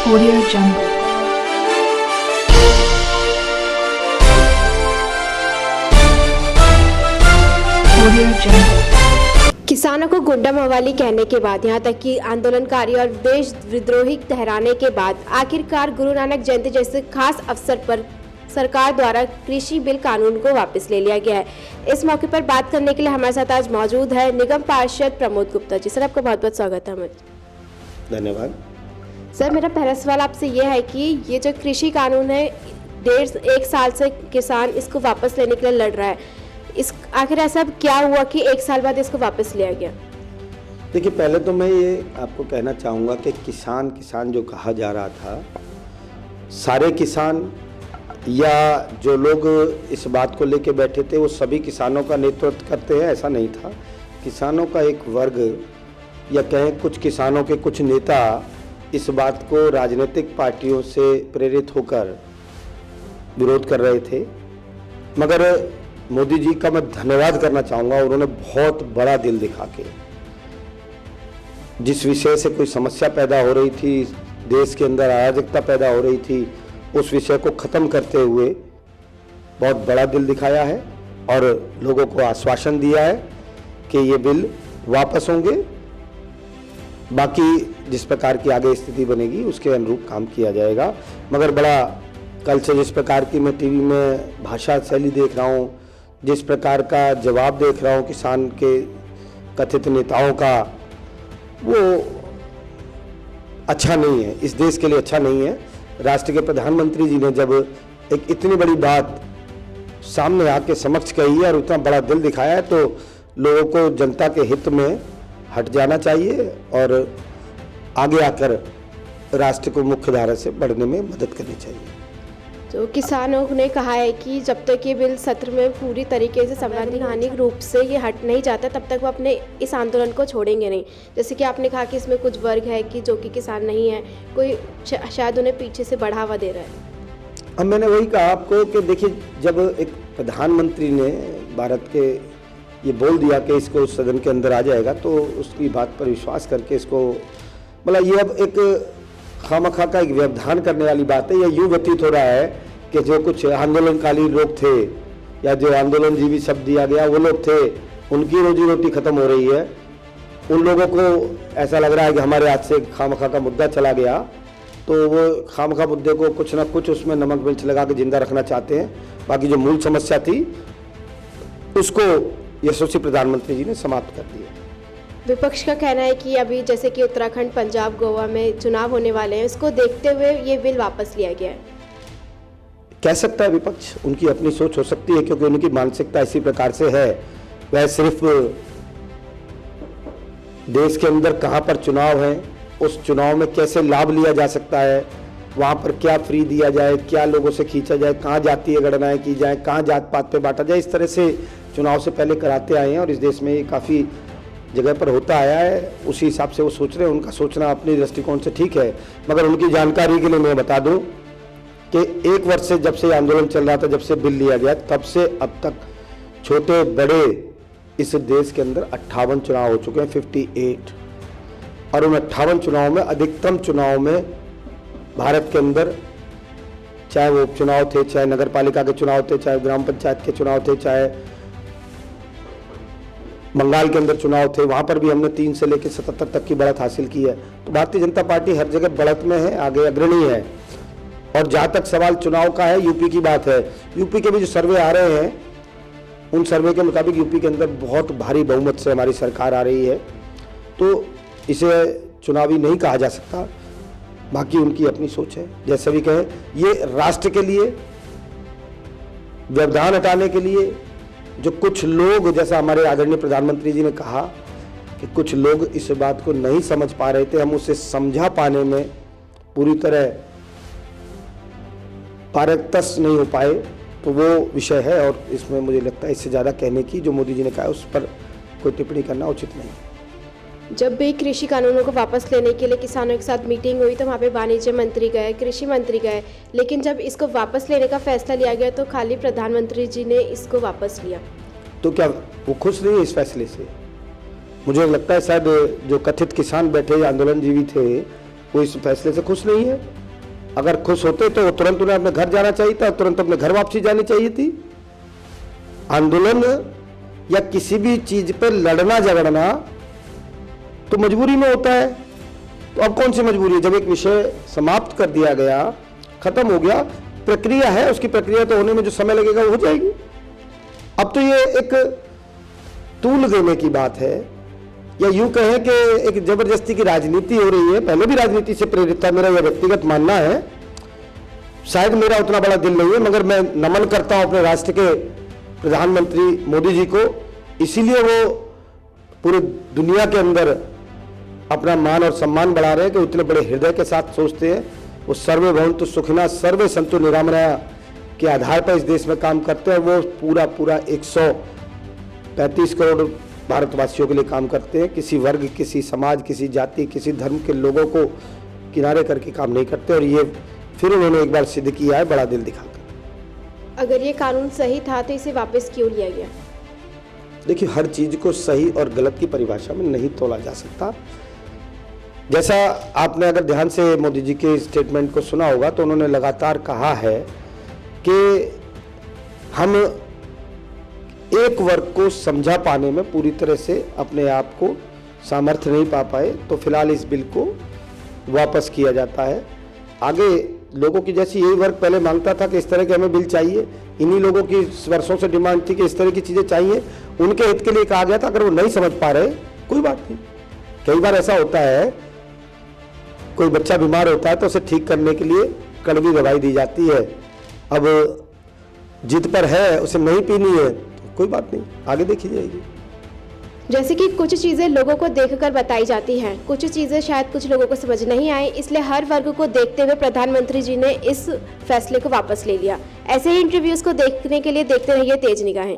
Audio Jungle. Audio Jungle. किसानों को गुंडा मवाली कहने के बाद यहां तक कि आंदोलनकारी और देश विद्रोही ठहराने के बाद आखिरकार गुरु नानक जयंती जैसे खास अवसर पर सरकार द्वारा कृषि बिल कानून को वापस ले लिया गया है। इस मौके पर बात करने के लिए हमारे साथ आज मौजूद है निगम पार्षद प्रमोद गुप्ता जी। सर, आपका बहुत बहुत स्वागत है। धन्यवाद। सर, मेरा पहला सवाल आपसे ये है कि ये जो कृषि कानून है, एक साल से किसान इसको वापस लेने के लिए लड़ रहा है, इस आखिर ऐसा क्या हुआ कि एक साल बाद इसको वापस लिया गया? देखिए, पहले तो मैं ये आपको कहना चाहूँगा कि किसान जो कहा जा रहा था, सारे किसान या जो लोग इस बात को लेके बैठे थे वो सभी किसानों का नेतृत्व करते हैं, ऐसा नहीं था। किसानों का एक वर्ग या कहें कुछ किसानों के कुछ नेता इस बात को राजनीतिक पार्टियों से प्रेरित होकर विरोध कर रहे थे। मगर मोदी जी का मैं धन्यवाद करना चाहूँगा, उन्होंने बहुत बड़ा दिल दिखा के जिस विषय से कोई समस्या पैदा हो रही थी, देश के अंदर अराजकता पैदा हो रही थी, उस विषय को ख़त्म करते हुए बहुत बड़ा दिल दिखाया है और लोगों को आश्वासन दिया है कि ये बिल वापस होंगे। बाकी जिस प्रकार की आगे स्थिति बनेगी उसके अनुरूप काम किया जाएगा। मगर बड़ा कल से जिस प्रकार की मैं टीवी में भाषा शैली देख रहा हूँ, जिस प्रकार का जवाब देख रहा हूँ किसान के कथित नेताओं का, वो अच्छा नहीं है, इस देश के लिए अच्छा नहीं है। राष्ट्र के प्रधानमंत्री जी ने जब एक इतनी बड़ी बात सामने आके समक्ष कही है और इतना बड़ा दिल दिखाया है, तो लोगों को जनता के हित में हट जाना चाहिए और आगे आकर राष्ट्र को मुख्य धारा से बढ़ने में मदद करनी चाहिए। तो किसानों ने कहा है कि जब तक ये बिल सत्र में पूरी तरीके से संवैधानिक रूप से ये हट नहीं जाता, तब तक वो अपने इस आंदोलन को छोड़ेंगे नहीं। जैसे कि आपने कहा कि इसमें कुछ वर्ग है कि जो कि किसान नहीं है, कोई शायद उन्हें पीछे से बढ़ावा दे रहा है। अब मैंने वही कहा आपको कि देखिए, जब एक प्रधानमंत्री ने भारत के ये बोल दिया कि इसको सदन के अंदर आ जाएगा, तो उसकी बात पर विश्वास करके इसको मतलब ये अब एक खामखा का एक व्यवधान करने वाली बात है। या यूँ व्यतीत हो रहा है कि जो कुछ आंदोलनकाली लोग थे या जो आंदोलनजीवी शब्द दिया गया वो लोग थे, उनकी रोजी रोटी खत्म हो रही है। उन लोगों को ऐसा लग रहा है कि हमारे हाथ से खामखा का मुद्दा चला गया, तो वो खामखा मुद्दे को कुछ ना कुछ उसमें नमक मिर्च लगा के जिंदा रखना चाहते हैं। बाकी जो मूल समस्या थी उसको यशस्वी प्रधानमंत्री जी ने समाप्त कर दिया। विपक्ष का कहना है कि अभी जैसे कि उत्तराखंड, पंजाब, गोवा में चुनाव होने वाले हैं, इसको देखते हुए ये बिल वापस लिया गया है। कह सकता है विपक्ष, उनकी अपनी सोच हो सकती है, क्योंकि उनकी मानसिकता इसी प्रकार से है। वह सिर्फ देश के अंदर कहां पर चुनाव है, उस चुनाव में कैसे लाभ लिया जा सकता है, वहां पर क्या फ्री दिया जाए, क्या लोगों से खींचा जाए, कहाँ जातीय गणनाएं की जाए, कहाँ जात पात पे बांटा जाए, इस तरह से चुनाव से पहले कराते आए हैं और इस देश में ये काफ़ी जगह पर होता आया है। उसी हिसाब से वो सोच रहे हैं, उनका सोचना अपनी दृष्टिकोण से ठीक है। मगर उनकी जानकारी के लिए मैं बता दूं कि एक वर्ष से जब से आंदोलन चल रहा था, जब से बिल लिया गया, तब से अब तक छोटे बड़े इस देश के अंदर 58 चुनाव हो चुके हैं, 58। और उन 58 चुनाव में अधिकतम चुनाव में भारत के अंदर, चाहे वो उपचुनाव थे, चाहे नगर पालिका के चुनाव थे, चाहे ग्राम पंचायत के चुनाव थे, चाहे बंगाल के अंदर चुनाव थे, वहाँ पर भी हमने 3 से लेकर 77 तक की बढ़त हासिल की है। तो भारतीय जनता पार्टी हर जगह बढ़त में है, आगे अग्रणी है। और जहाँ तक सवाल चुनाव का है, यूपी की बात है, यूपी के भी जो सर्वे आ रहे हैं, उन सर्वे के मुताबिक यूपी के अंदर बहुत भारी बहुमत से हमारी सरकार आ रही है। तो इसे चुनावी नहीं कहा जा सकता, बाकी उनकी अपनी सोच है। जैसे भी कहें, ये राष्ट्र के लिए व्यवधान हटाने के लिए जो कुछ लोग, जैसा हमारे आदरणीय प्रधानमंत्री जी ने कहा कि कुछ लोग इस बात को नहीं समझ पा रहे थे, हम उसे समझा पाने में पूरी तरह पारंगत नहीं हो पाए, तो वो विषय है। और इसमें मुझे लगता है इससे ज़्यादा कहने की, जो मोदी जी ने कहा उस पर कोई टिप्पणी करना उचित नहीं। जब भी कृषि कानूनों को वापस लेने के लिए किसानों के साथ मीटिंग हुई, तो वहाँ पे वाणिज्य मंत्री गए, कृषि मंत्री गए, लेकिन जब इसको वापस लेने का फैसला लिया गया तो खाली प्रधानमंत्री जी ने इसको वापस लिया। तो क्या वो खुश नहीं है इस फैसले से? मुझे लगता है शायद जो कथित किसान बैठे आंदोलनजीवी थे, वो इस फैसले से खुश नहीं है। अगर खुश होते तो तुरंत उन्हें अपने घर जाना चाहिए था, तुरंत अपने घर वापसी जानी चाहिए थी। आंदोलन या किसी भी चीज पर लड़ना झगड़ना तो मजबूरी में होता है। तो अब कौन सी मजबूरी है? जब एक विषय समाप्त कर दिया गया, खत्म हो गया, प्रक्रिया है, उसकी प्रक्रिया तो होने में जो समय लगेगा वो हो जाएगी। अब तो ये एक तूल देने की बात है, या यूं कहें कि एक जबरदस्ती की राजनीति हो रही है। पहले भी राजनीति से प्रेरित था, मेरा यह व्यक्तिगत मानना है। शायद मेरा उतना बड़ा दिल नहीं है, मगर मैं नमन करता हूं अपने राष्ट्र के प्रधानमंत्री मोदी जी को। इसीलिए वो पूरी दुनिया के अंदर अपना मान और सम्मान बढ़ा रहे हैं कि उतने बड़े हृदय के साथ सोचते हैं। वो सर्वे भवन्तु सुखिनः सर्वे सन्तु निरामया के आधार पर इस देश में काम करते हैं। वो पूरा 135 करोड़ भारतवासियों के लिए काम करते हैं। किसी वर्ग, किसी समाज, किसी जाति, किसी धर्म के लोगों को किनारे करके काम नहीं करते। और ये फिर उन्होंने एक बार सिद्ध किया है, बड़ा दिल दिखाकर। अगर ये कानून सही था तो इसे वापस क्यों लिया गया? देखिए, हर चीज को सही और गलत की परिभाषा में नहीं तोला जा सकता। जैसा आपने अगर ध्यान से मोदी जी के स्टेटमेंट को सुना होगा तो उन्होंने लगातार कहा है कि हम एक वर्ग को समझा पाने में पूरी तरह से अपने आप को सामर्थ्य नहीं पा पाए, तो फिलहाल इस बिल को वापस किया जाता है। आगे लोगों की जैसी यही वर्ग पहले मांगता था कि इस तरह के हमें बिल चाहिए, इन्हीं लोगों की वर्षों से डिमांड थी कि इस तरह की चीज़ें चाहिए, उनके हित के लिए कहा गया था। अगर वो नहीं समझ पा रहे, कोई बात नहीं। कई बार ऐसा होता है, कोई बच्चा बीमार होता है तो उसे ठीक करने के लिए कड़वी दवाई दी जाती है। अब जिद पर है, उसे नहीं पीनी है, तो कोई बात नहीं, आगे देखी जाएगी। जैसे कि कुछ चीज़ें लोगों को देखकर बताई जाती हैं, कुछ चीज़ें शायद कुछ लोगों को समझ नहीं आए, इसलिए हर वर्ग को देखते हुए प्रधानमंत्री जी ने इस फैसले को वापस ले लिया। ऐसे ही इंटरव्यूज़ को देखने के लिए देखते रहिए तेज निगाहें।